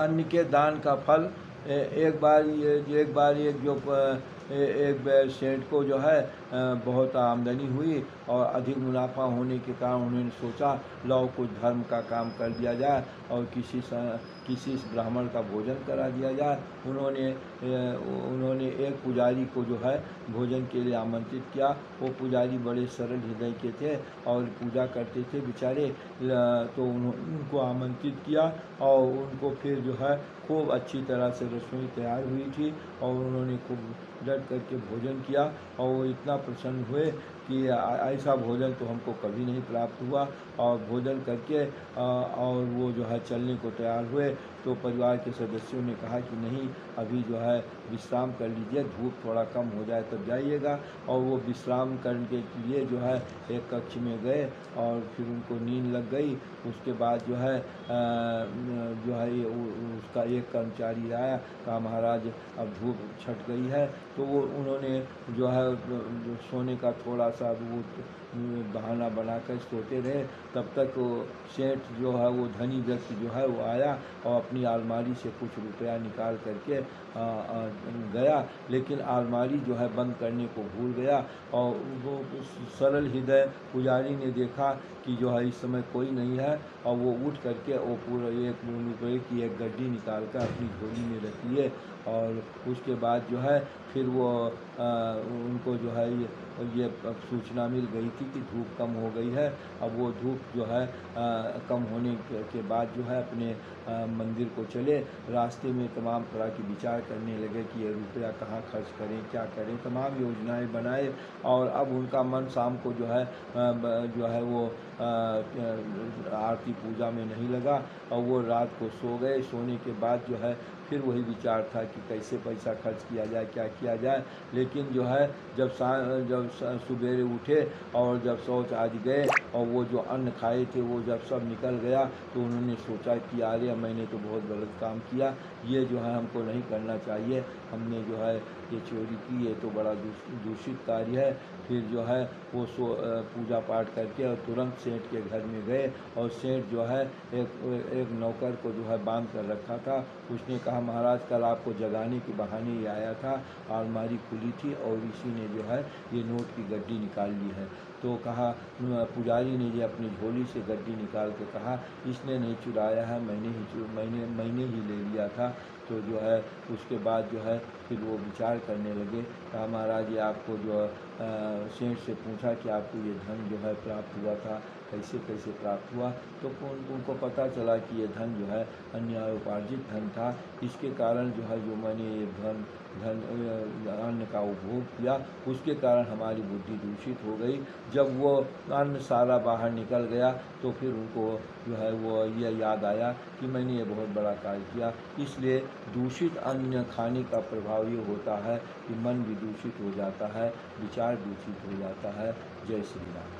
अन्न के दान का फल। एक बार एक सेठ को जो है बहुत आमदनी हुई और अधिक मुनाफा होने के कारण उन्होंने सोचा लाओ कुछ धर्म का काम कर दिया जाए और किसी ब्राह्मण का भोजन करा दिया जाए। उन्होंने एक पुजारी को जो है भोजन के लिए आमंत्रित किया। वो पुजारी बड़े सरल हृदय के थे और पूजा करते थे बेचारे, तो उनको आमंत्रित किया और उनको फिर जो है खूब अच्छी तरह से रसोई तैयार हुई थी और उन्होंने खूब डट करके भोजन किया और वो इतना प्रसन्न हुए कि ऐसा भोजन तो हमको कभी नहीं प्राप्त हुआ। और भोजन करके और वो जो है चलने को तैयार हुए तो परिवार के सदस्यों ने कहा कि नहीं, अभी जो है विश्राम कर लीजिए, धूप थोड़ा कम हो जाए तब जाइएगा। और वो विश्राम करने के लिए जो है एक कक्ष में गए और फिर उनको नींद लग गई। उसके बाद जो है उसका एक कर्मचारी आया, कहा महाराज अब धूप छट गई है, तो वो उन्होंने जो है सोने का थोड़ा सा वो बहाना बनाकर सोते रहे। तब तक वो सेठ जो है वो धनी व्यक्ति जो है वो आया और अपनी अलमारी से कुछ रुपया निकाल करके गया, लेकिन अलमारी जो है बंद करने को भूल गया। और वो सरल हृदय पुजारी ने देखा कि जो है इस समय कोई नहीं है और वो उठ करके वो पूरा 1 रुपये की एक गड्डी निकाल कर अपनी झोली में रख लिए। और उसके बाद जो है फिर वो उनको जो है ये सूचना मिल गई थी कि धूप कम हो गई है। अब वो धूप जो है कम होने के बाद जो है अपने मंदिर को चले। रास्ते में तमाम तरह की विचार करने लगे कि ये रुपया कहाँ खर्च करें, क्या करें, तमाम योजनाएं बनाए। और अब उनका मन शाम को जो है वो आरती पूजा में नहीं लगा और वो रात को सो गए। सोने के बाद जो है फिर वही विचार था कि कैसे पैसा खर्च किया जाए, क्या किया जाए। लेकिन जो है जब सुबेरे उठे और जब शौच आदि गए और वो जो अन्न खाए थे वो जब सब निकल गया तो उन्होंने सोचा कि अरे मैंने तो बहुत गलत काम किया, ये जो है हमको नहीं करना चाहिए, हमने जो है ये चोरी की, ये तो बड़ा दूषित कार्य है। फिर जो है वो पूजा पाठ करके और तुरंत सेठ के घर में गए और सेठ जो है एक नौकर को जो है बांध कर रखा था। उसने कहा महाराज कल आपको जगाने के बहाने ही आया था, अलमारी खुली थी और इसी ने जो है ये नोट की गड्डी निकाल ली है। तो कहा पुजारी ने ये अपनी झोली से गड्डी निकाल के कहा इसने नहीं चुराया है, मैंने ही ले लिया था। तो जो है उसके बाद जो है फिर वो विचार करने लगे। कहा महाराज ये आपको जो सेठ से पूछा कि आपको ये धन जो है प्राप्त हुआ था, कैसे कैसे प्राप्त हुआ, तो उनको पता चला कि ये धन जो है अन्यायोपार्जित धन था। इसके कारण जो है जो मैंने ये धन अन्न का उपभोग किया उसके कारण हमारी बुद्धि दूषित हो गई। जब वो अन्न सारा बाहर निकल गया तो फिर उनको जो है वो ये याद आया कि मैंने ये बहुत बड़ा कार्य किया। इसलिए दूषित अन्न खाने का प्रभाव ये होता है कि मन भी दूषित हो जाता है, विचार दूषित हो जाता है। जय श्री राम।